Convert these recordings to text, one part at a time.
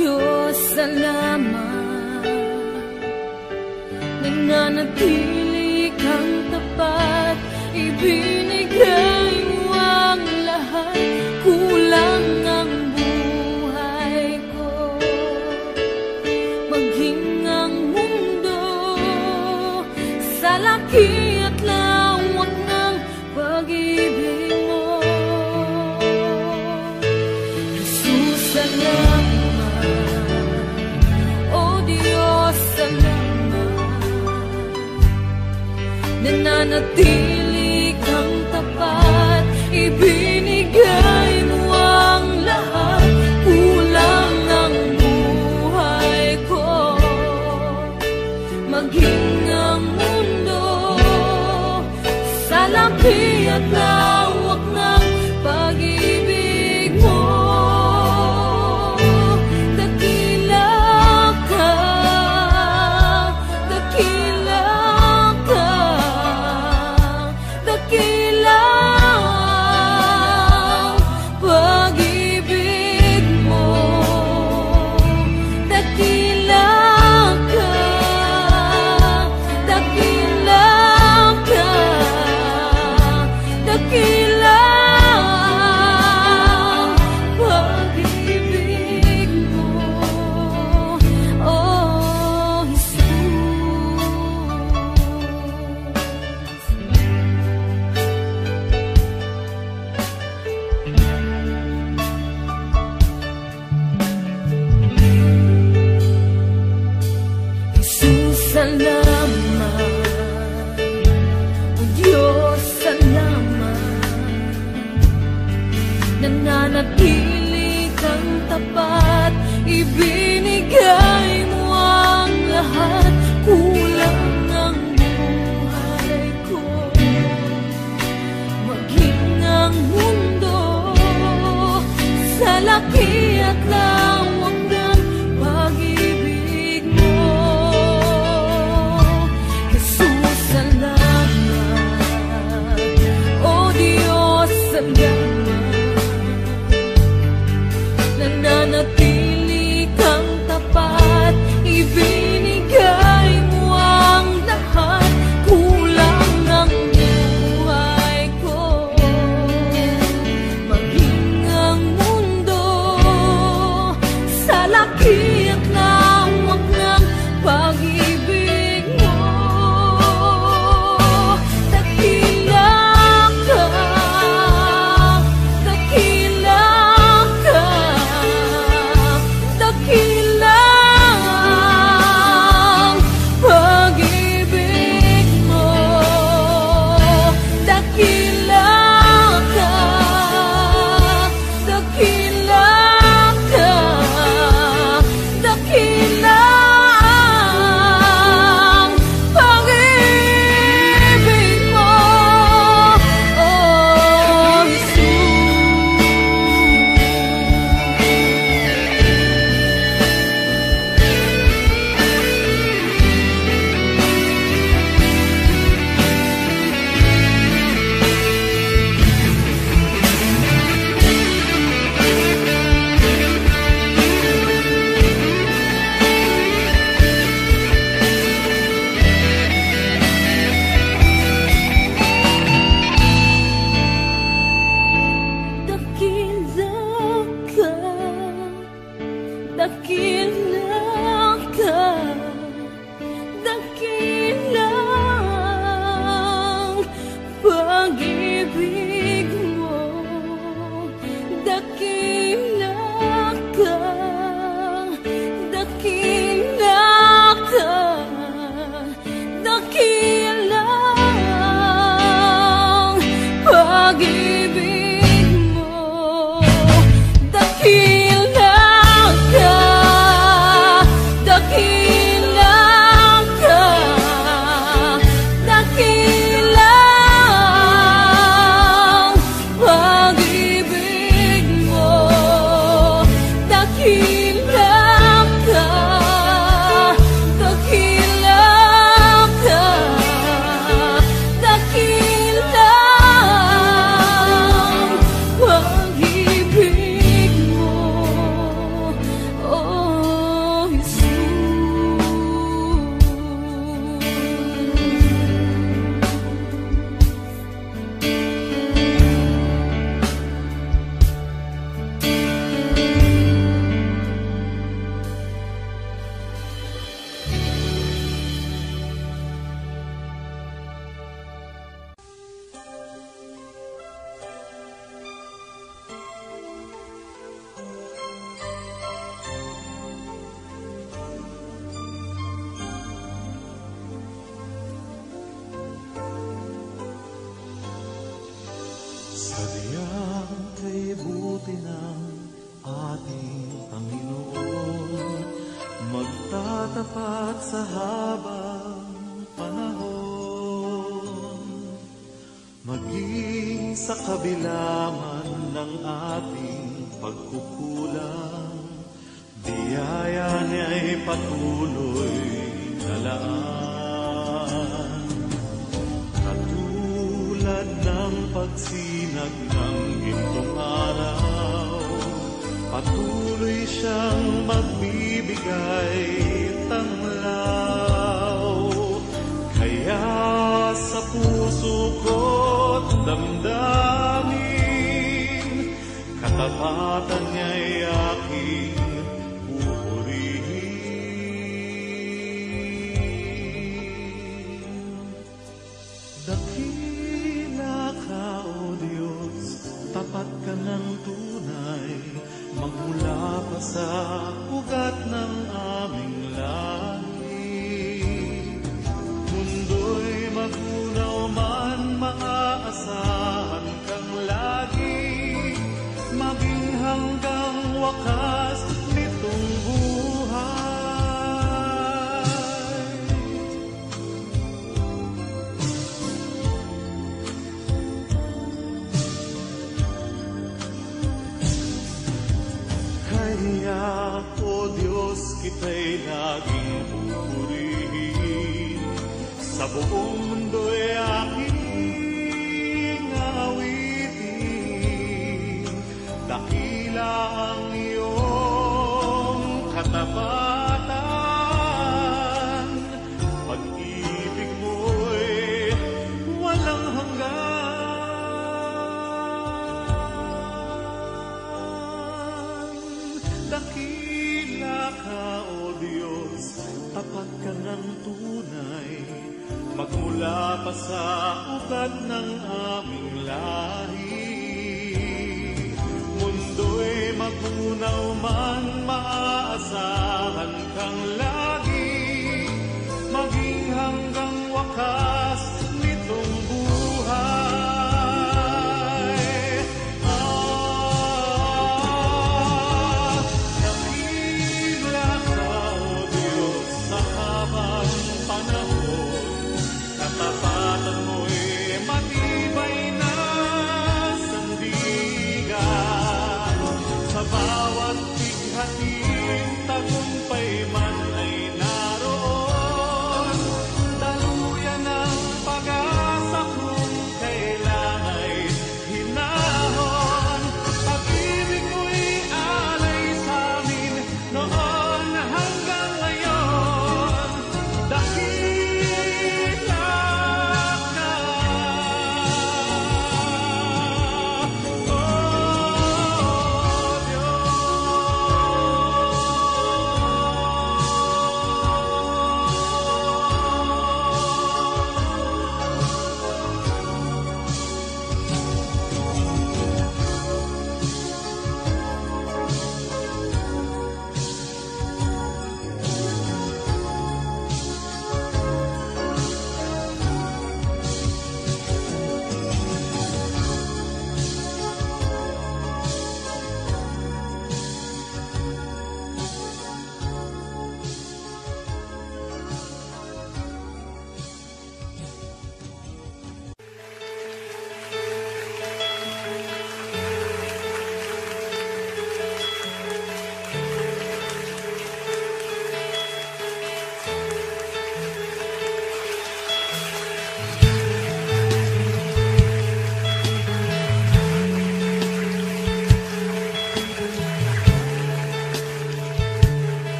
Diyos, salamat. Nananatili kang tapat, ibinigay mo ang lahat. Kulang ang buhay ko, maging ang mundo sa laki at lawak ng pag-ibig mo. Jesus, salamat. O Diyos, salamat. Nananatili kang tapat, ibinigay mo ang lahat. Kulang ang buhay ko, maging ang mundo sa laki at lawak ng pag-ibig mo. Dakila ka, dakila ka, dakila ang pag-ibig mo. Dakila ka, dakila ka, dakila ang pag-ibig mo. Oh, Jesus. Jesus, salamat. O Diyos, salamat. Nananatili kang tapat, ibinigay mo ang lahat. Kulang ang buhay ko, maging ang mundo sa laki at lawak ng pag-ibig mo. Jesus, salamat. O Diyos, salamat. Nananatili kang tapat, ibinigay mo ang lahat. Kulang ang buhay ko, maging ang mundo sa laki at lawak ng pag-ibig mo. Dakila ka, dakila ka, dakila ang pag-ibig mo. Dakila ka, dakila ka, dakila ang pag-ibig mo. Oh, dakila ka, dakila ang pag-ibig mo. Dakila ka, dakila ka, dakila ang pag-ibig mo. Dakila ka, tapat sa habang panahon, maging sa kabila man ng ating pagkukulang, biyaya niya'y patuloy na laan. Katulad ng pagsinag ng gintong araw, patuloy siyang magbibigay tanglaw. Kaya sa puso ko't damdamin, katapatan niya'y aking pupurihin. Dakila ka, O Diyos, tapat ka ng tunay, magmula pa sa ugat ng aming lahi. Mundo'y magunaw man, maaasahan kang lagi, maging hanggang wakas nitong buhay. Kaya, O Diyos, kita'y laging pupurihin, sa buong mundo'y aking awitin. Dakila ang iyong katapatan, pag-ibig mo'y walang hanggan. Dakila ka, O Diyos, tapat ka ng tunay, magmula pa sa ugat ng aming lahi. Mundo'y magunaw man, maaasahan kang lagi, maging hanggang wakas nitong buhay. Dakila ka, O Diyos, sa habang panahon, katapatan mo'y matibay na sandigan. Sa bawat bighatin, tagumpay man ay naroon. Daluyan ang pag-asa kung kailan ay hinahon. Pag-ibig mo'y alay sa amin noon hanggang ngayon. Dakila ka, O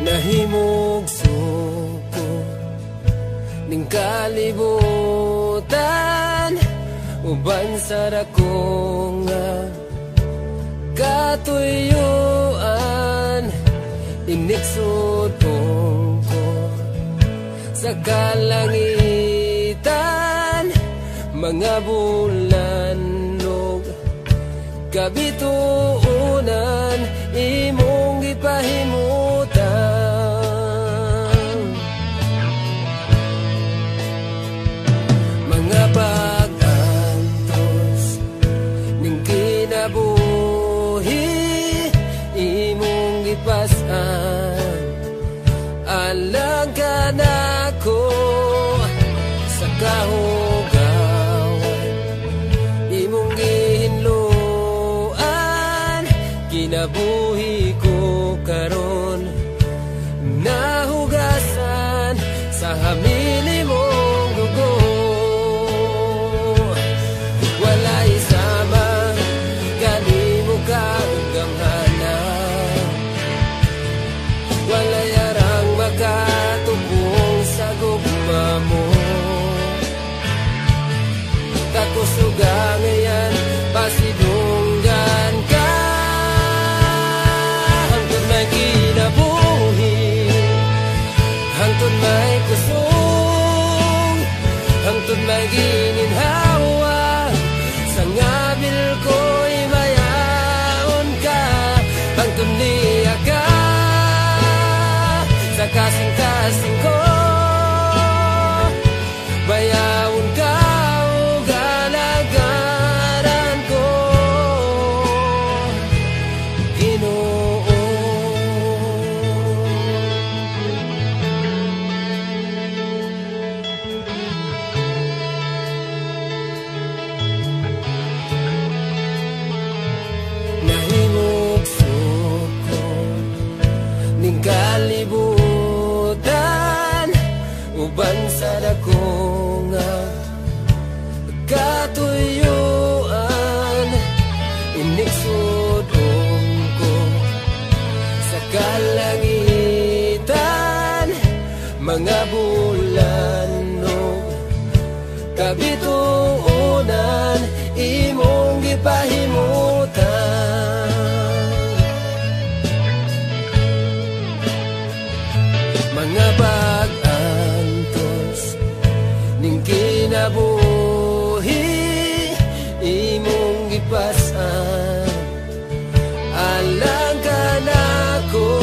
Nahimog suko ning kalibutan, uban sa dako nga katuyuan, inigsutong ko sa kalangitan, mga bulanlog kabituunan, imong gipahimutan. Mga pag-antos ning kinabuhi, imong kinabuhi ko karon, nahugasan sa hamili mong dugo. Walay sama kanimo kagamhana, walay arang makatubong sa gugma mo. Kakusuga ngayon pasidunggan ka, hangtod may kinabuhi, hangtod may kusong, hangtod may gininhawa. Sa ngabil ko'y mayaon ka, hangtod niya ka sa kasing-kasing ko. Bayaon ka o galagaran ko, Ginoo. Nahimog suko ning kalibutan, uban sa dakong katuyuan. Inigsudong ko sa kalangitan, mga bulan no kabituunan imong gipahimutan. Mga bag-antos ning kinabuhi imong gipasan, alang ka nako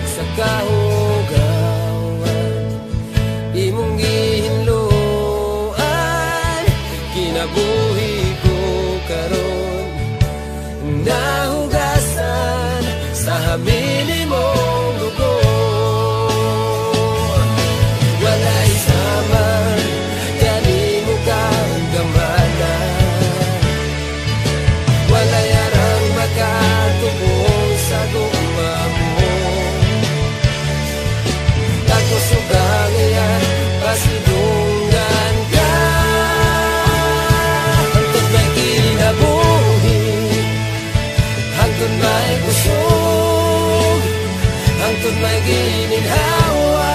sa kahugawan imong gihinluan. Kinabuhi ko karon, nahugasan sa hamili mong dugo. Walay sama kanimo kagamhana, walay arang makatubong sa gugma mo. Kakusuga ngayon pasidunggan ka, hangtod may kinabuhi, hangtod may kusog, hangtod may gininhawa.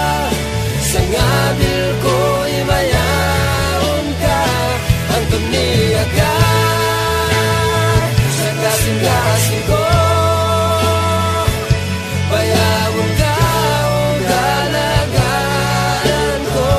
Sa ngabil ko'y mayaon ka, hangtod niya ka sa kasing-kasing ko. Bayaon ka o galagaran ko.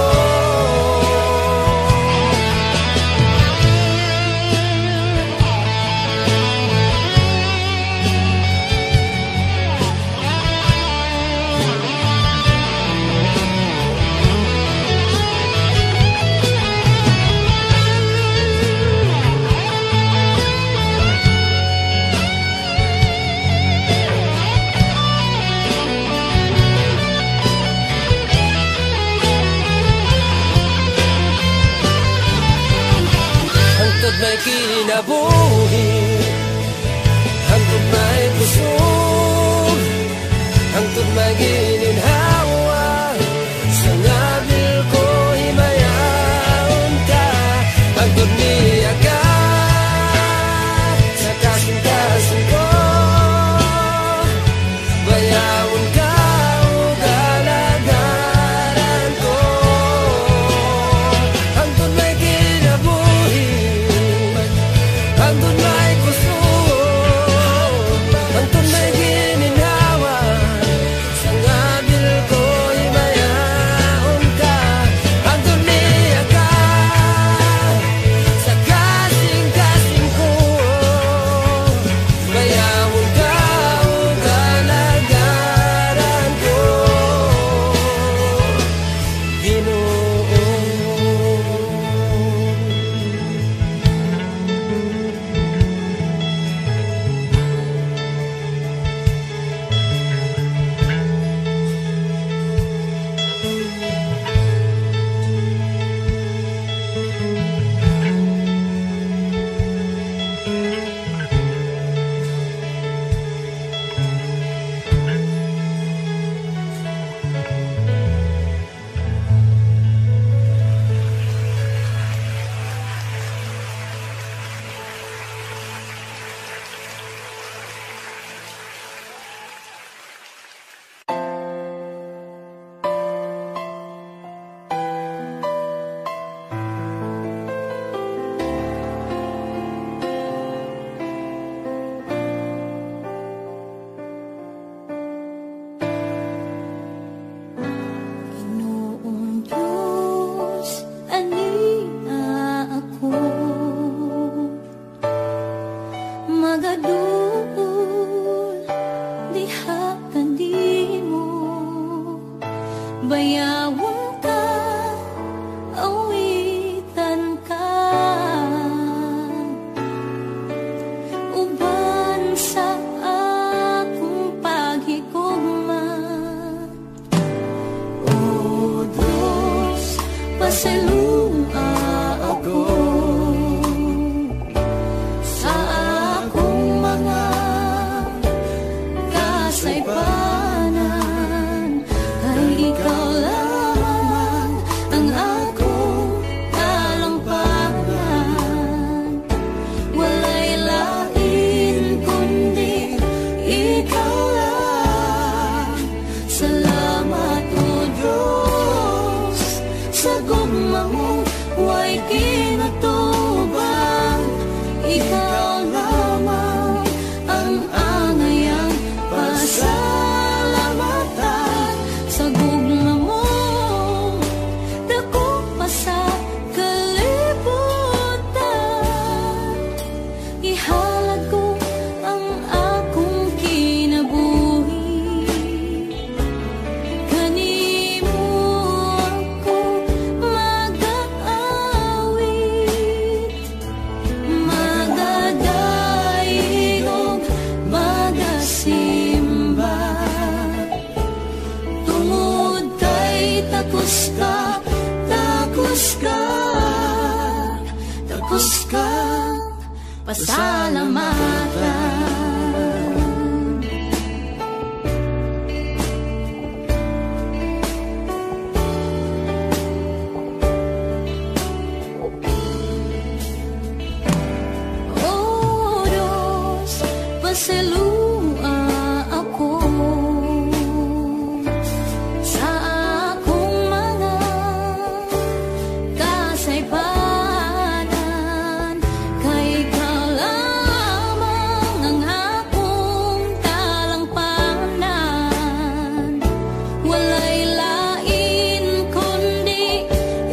Hangtod may kinabuhi, hangtod may kusog, hangtod may gininhawa. Sa ngabil ko'y mayaon ka, hangtod niya ka sa kasing-kasing ko. Bayaon ka o galagaran ko, hangtod may kinabuhi, hangtod may kusog, hangtod may gininhawa. Sa magadul diha kanimo bayawon ka awitan ka uban sa akong paghigugma o Diyos pasalua ako sa akong mga kasaypanan kay ikaw lamang ang akong kalampagan walay lain kundi ikaw lang salamat o Diyos sa gugma mong way kinatubang ikaw lamang ang angayang pasalamatan sa gugma mong dako pa sa kalibutan ihalad ko ang akong kinabuhi kanimo ako mag-aawit magadaig ug magasimba tungod kay takos ka pasalamatan o Diyos pasalua ako sa akong mga kasaypanan kay ikaw lamang ang akong talangpanan walay lain kundi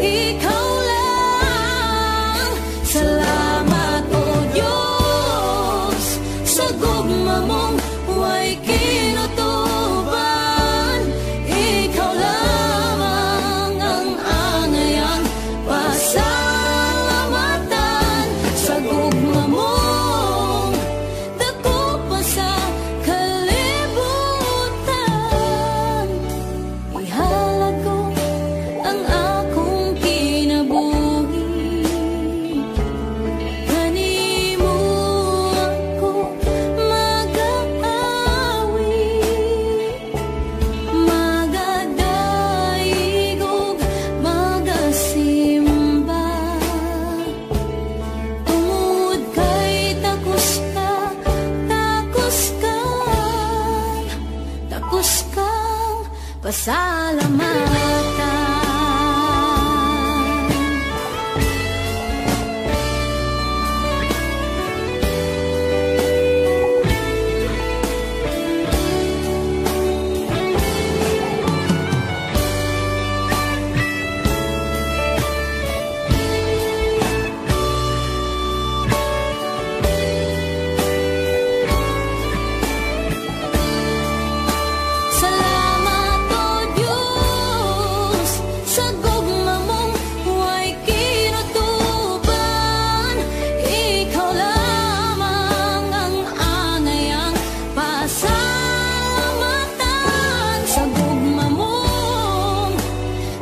ikaw lang salamat o Diyos sa gugma mong way kinutuban ikaw lamang ang angayang pasalamatan sa gugma mong dako pa sa kalibutan ihalad ko ang akong kinabuhi kanimo ako mag-aawit magadaig ug magasimba tungod kay takos kang pasalamatan salamat o Diyos sa gugma mong way kinutuban ikaw lamang ang angayang pasalamatan sa gugma mong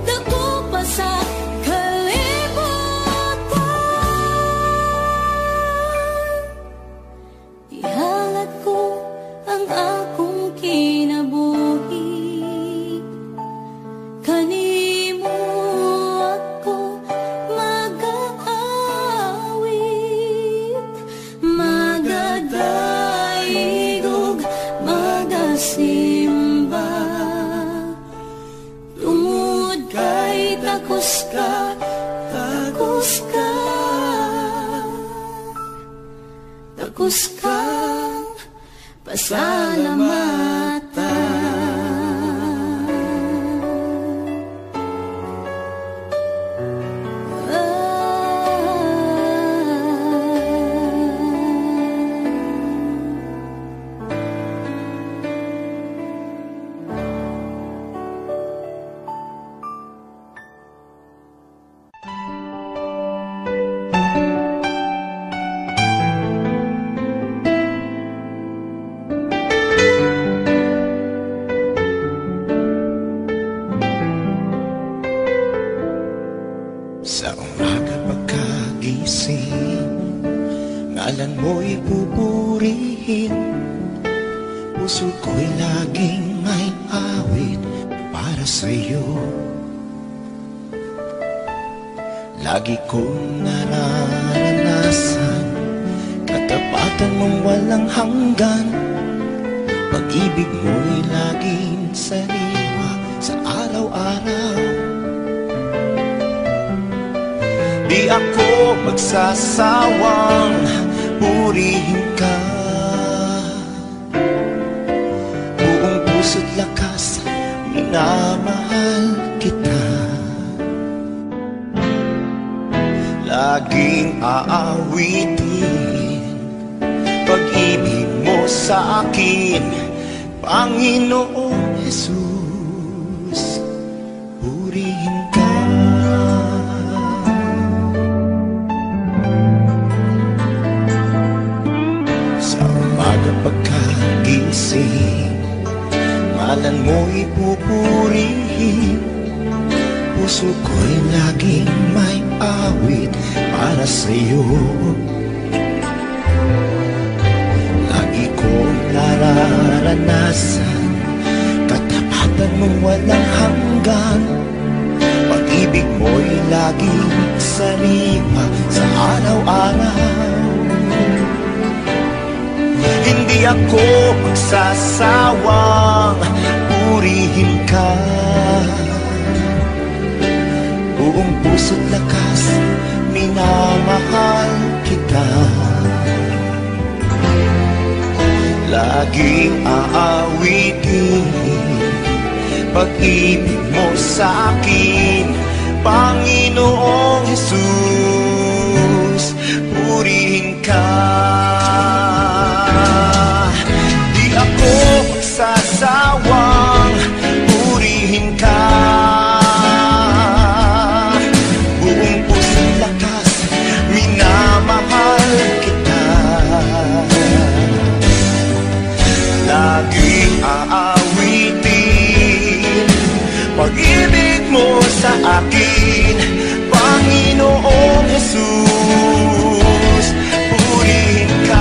dako pa sa kalibutan ihalad ko ang akong kinabuhi kanimo ako mag-aawit magadaig ug magasimba tungod kay takos kang pasalamatan mo'y pupurihin. Puso ko'y laging may awit para sa'yo. Lagi kong nararanasan katapatan mong walang hanggan. Pag-ibig mo'y laging sariwa sa araw-araw. Di ako magsasawang purihin ka. Buong puso't lakas, minamahal kita. Laging aawitin pag-ibig mo sa akin, Panginoong Jesus, purihin ka. Sa umaga pagkagising, ngalan mo'y pupurihin. Puso ko'y laging may awit para sa'yo. Lagi kong nararanasan katapatan mong walang hanggan. Pag-ibig mo'y laging sariwa sa araw-araw. Hindi ako magsasawang purihin ka. Buong puso't lakas, minamahal kita. Laging aawitin pag-ibig mo sa akin, Panginoong Jesus, purihin ka. Di ako magsasawang purihin ka. Laging aawitin pag-ibig mo sa akin, Panginoong Jesus, purihin ka.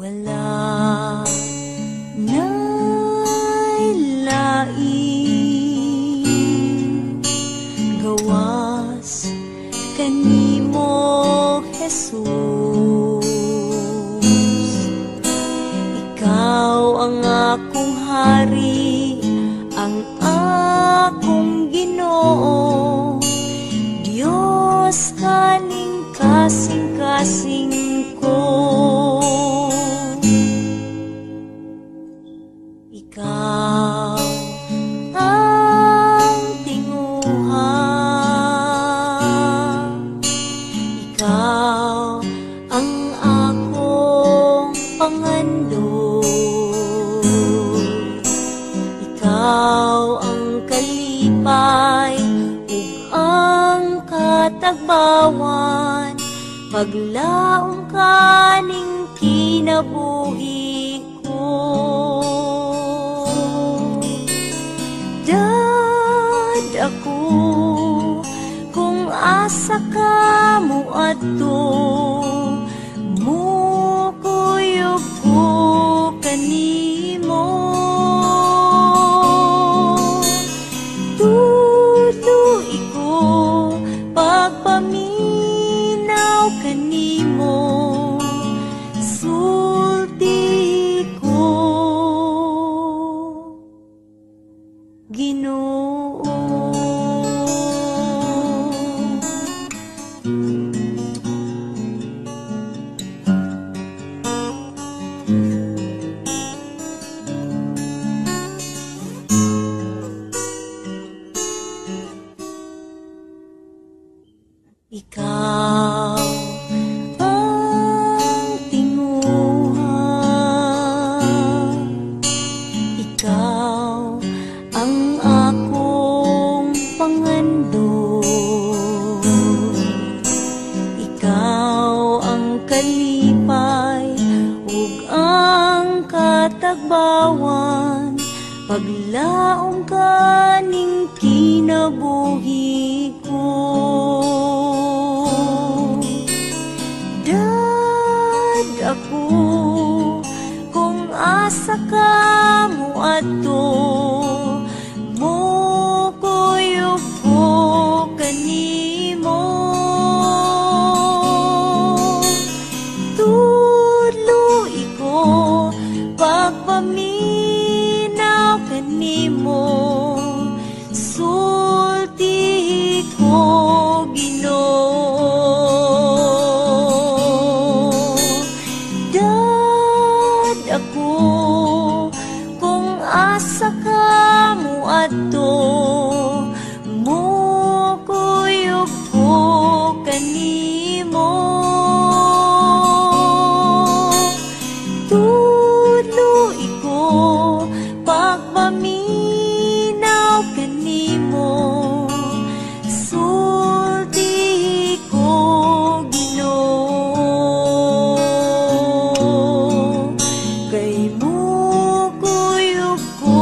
wala na'y lain gawas kanimo Jesus. Ikaw ang akong hari, ang akong Ginoo, Diyos kaning kasing-kasing ko. Ikaw ang tinguha, ikaw ang akong pangandot, ikaw ang kalipay ug ang katagbawan, paglaom kaning kinabuhi ko. Dad ako kung asa ka mo adto, mukuyog ko kanimo. Tuloy ko pagpaminaw kanimo, sulti ko Ginoo. Ikaw ang tinguha, ikaw ang akong pangandot, ikaw ang kalipay ug ang katagbawan, paglaom kaning kinabuhi ko. Dad ako kung asa ka mo adto, mukuyog ko kanimo. Tuloy ko pagpaminaw kanimo, sulti ko Ginoo. Dad ako kung asa ka mo adto, mukuyog ko kanimo. Tuloy ko pagpaminaw kanimo, sulti ko Ginoo. Kay mukuyog ko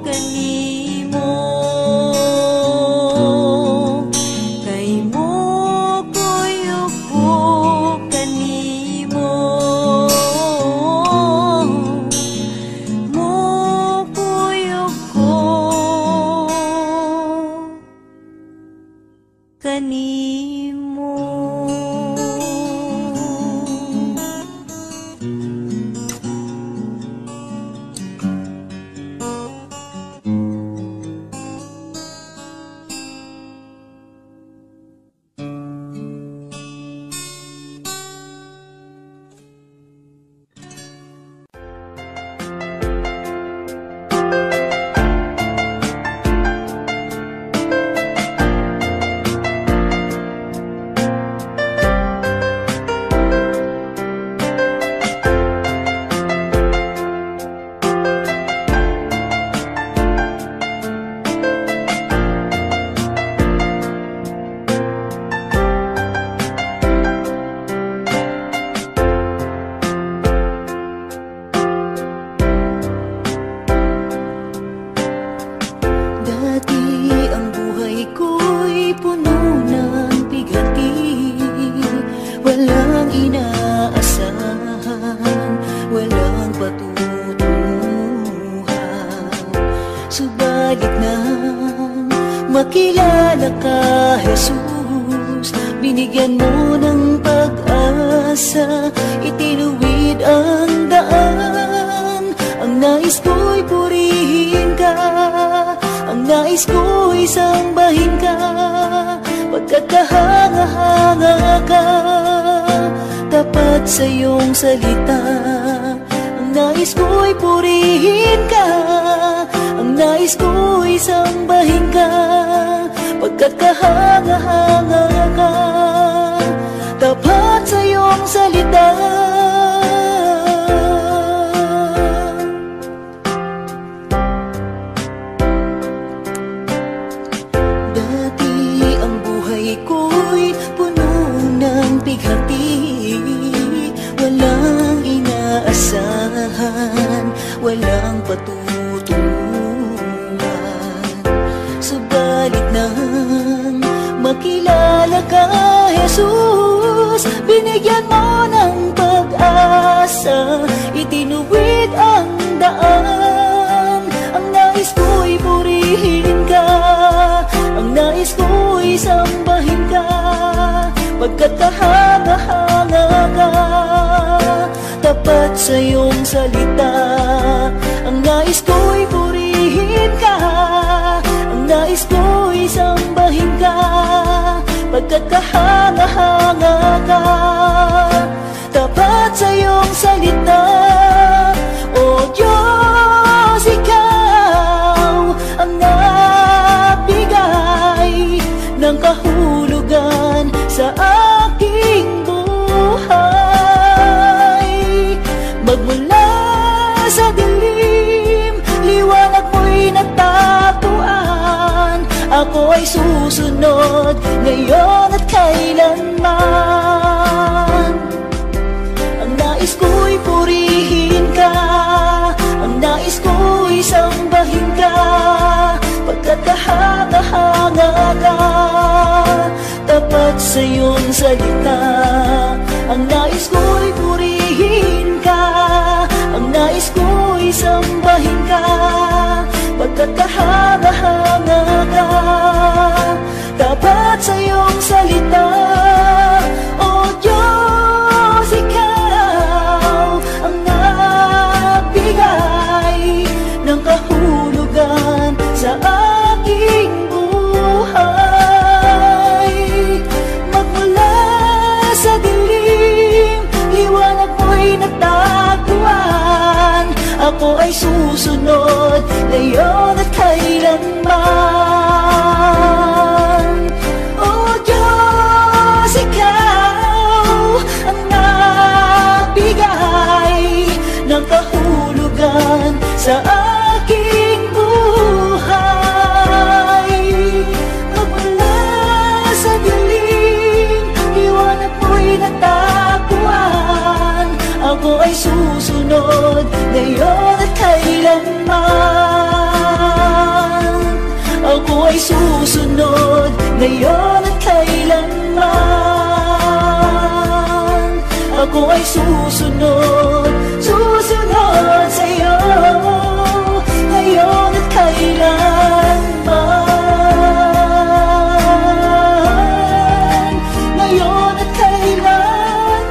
kanimo, kay mukuyog ko kanimo, mukuyog ko kanimo. makilala ka, Jesus. Binigyan mo ng pag-asa, itinuwid ang daan. Ang nais ko'y purihin ka, ang nais ko'y sambahin ka, pagkat kahanga-hanga ka, tapat sa iyong salita. Ang nais ko'y purihin ka, ang nais ko'y sambahin ka, pagkat kahanga-hanga ka, tapat sa iyong salita. Dati ang buhay ko'y puno ng pighati, walang inaasahan, walang patutunguhan. Subalit nang makilala ka, Jesus, binigyan mo ng pag-asa, itinuwid ang daan. Ang nais ko'y purihin ka, ang nais ko'y sambahin ka, pagkat kahanga-hanga ka, tapat sa iyong salita. Ang nais ko'y purihin ka, ang nais ko'y sambahin ka, pagkat kahanga-hanga ka, tapat sa iyong salita. O Diyos, ikaw ang nagbigay ng kahulugan sa aking buhay. Magmula sa dilim, liwanag mo'y natatuan. Ako ay susunod ngayon at kailanman. Ang nais ko'y purihin ka, ang nais ko'y sambahin ka, pagkat kahanga-hanga ka, tapat sa iyong salita. Ang nais ko'y purihin ka, ang nais ko'y sambahin ka, pagkat kahanga-hanga ka, tapat sa iyong salita. O Diyos, ikaw ang nagbigay ng kahulugan sa aking buhay. Magmula sa dilim, liwanag mo'y natagpuan. Ako ay susunod ngayon at kailanman. O Diyos, ikaw ang nagbigay ng kahulugan sa aking buhay. Magmula sa dilim, liwanag mo'y natagpuan. Ako ay susunod ngayon at kailanman. Ako ay susunod ngayon at kailanman. Ako ay susunod, susunod sa iyo ngayon at kailanman. Ngayon at kailanman.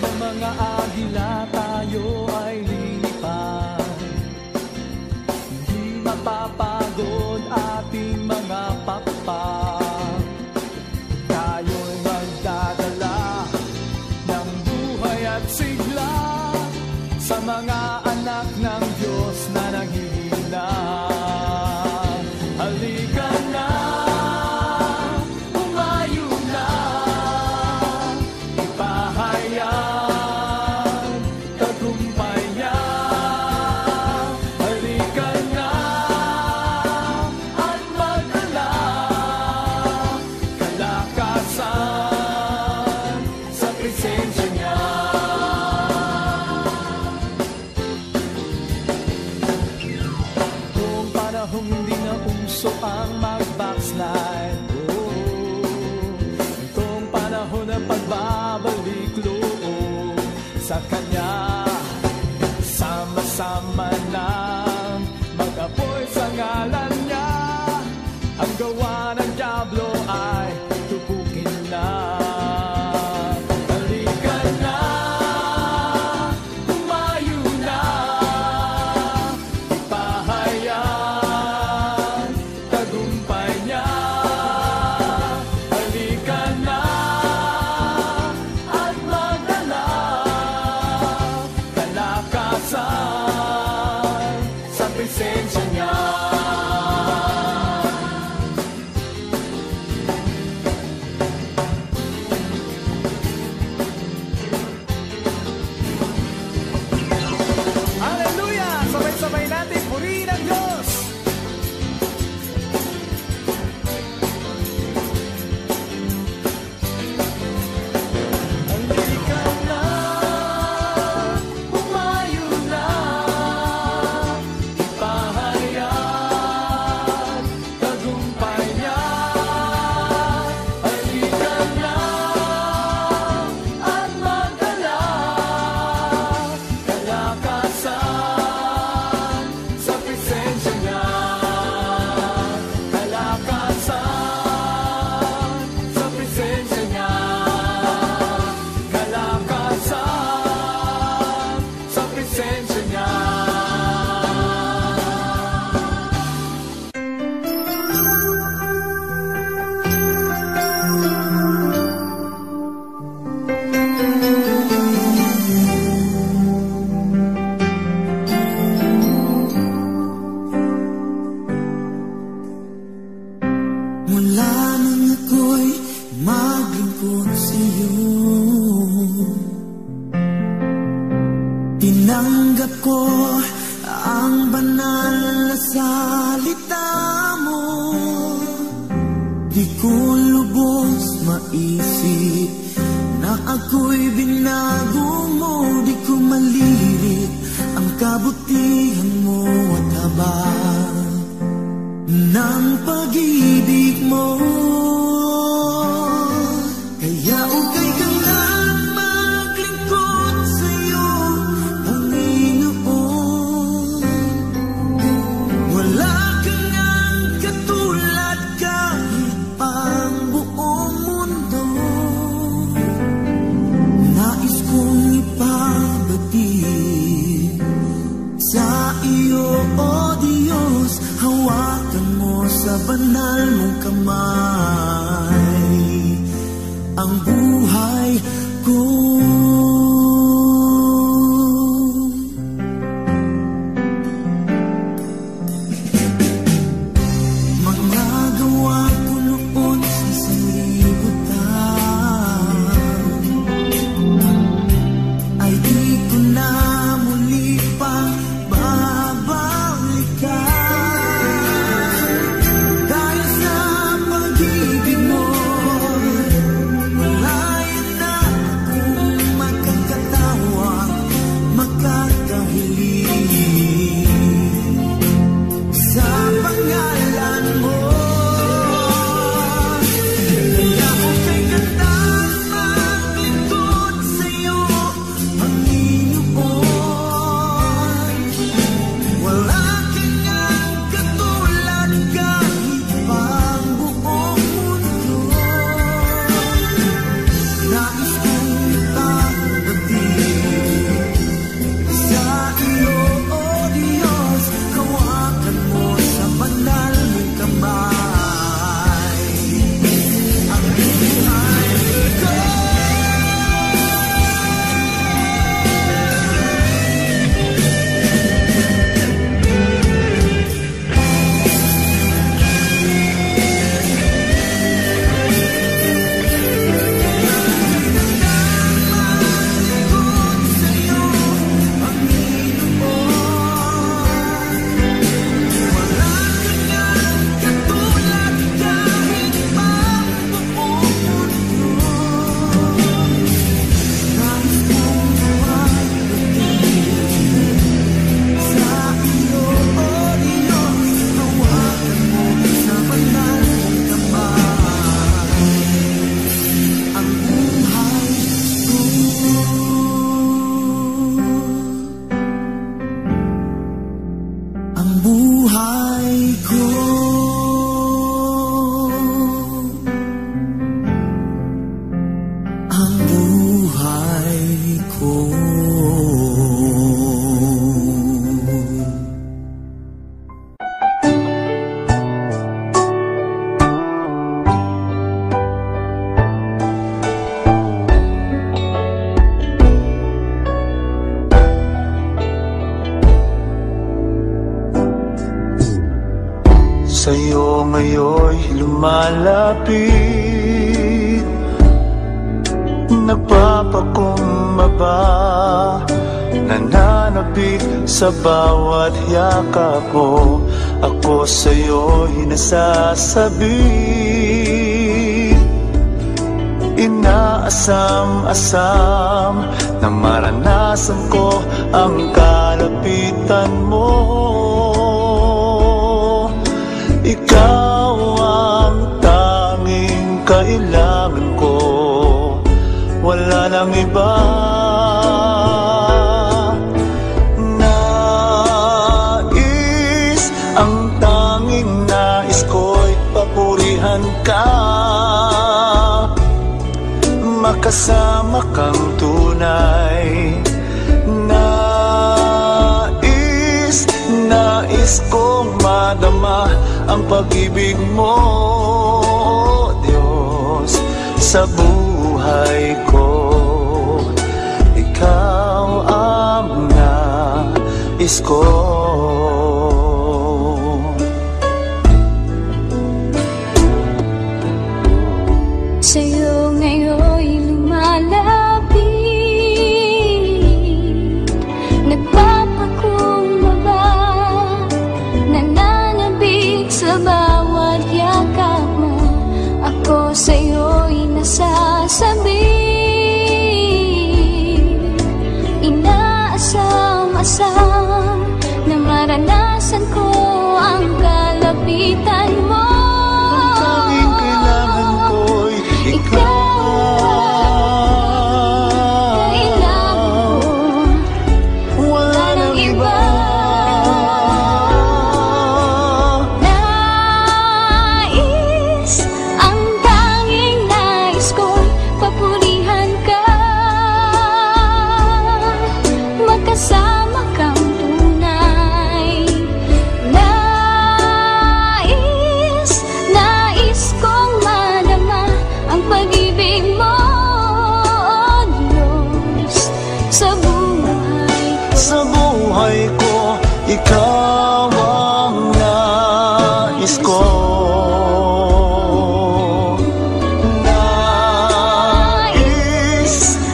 ng mga agila tayo ay lilipad. Hindi mapapagod ating mga pakpak. Tayo'y magdadala ng buhay at sigla sa mga anak ng Diyos na naghihina. Halika na, umayo na, ipahayag tagumpay niya. Halika na at magdala kalakasan sa presensya niya. Kung panahong hindi na uso ang mag-backslide, itong panahon ng pagbabalik loob sa Kanya, sama-sama nang mag-apoy sa ngalan niya. Ang gawa ng dyablo ay tubukin na. Halika na, umayo na, ipahayag tagumpay niya. Halika na at magdala kalakasan sa presensya niya. Hallelujah! Sabay-sabay natin purihin ang Diyos! Halika na, umayo na, ipahayag tagumpay niya. Halika na at magdala kalakasan sa presensya niya. Kalakasan sa presensya niya. Kalakasan sa presensya niya. Mula nang ako'y maglingkod sa'yo, tinanggap ko ang banal na salita mo. Di ko lubos maisip na ako'y binago mo. Di ko malirit ang kabutihan mo at habang ng pag-ibig mo. Kaya ukay ka nga maglingkod sa'yo, Panginoon. Wala ka ngang katulad kahit pang buong mundo. Nais kong ipabatid sa iyo, O Diyos, hawakan mo sa banal mong kamay ang buhay ko. Mga gawa ko noon sa sanlibutan ay di ko na muli pang babalikan. Dahil sa pag-ibig mo, wala na akong kalapit, nagpapakumbaba, nananapit sa bawat yakap mo. Ako sa'yo'y nasasabi, inaasam-asam na maranasan ko ang kalapitan mo. Ikaw ang tanging kailangan ko, wala nang iba. Ang tanging nais ko'y papurihan ka, makasama kang tunay. Nais kong madama ang pag-ibig mo, Diyos, sa buhay ko. Ikaw ang nais ko. Sa'yo ngayon'y lumalapit, nagpapakumbaba, nananabik sa bawat yakap mo. Ako sa'yo'y nasasabi, inaasam-asam na maranasan ko ang kalapitan mo. Ikaw ang nais ko. Nais,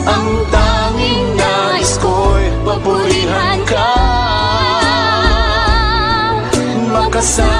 ang tanging nais ko'y papurihan ka, makasama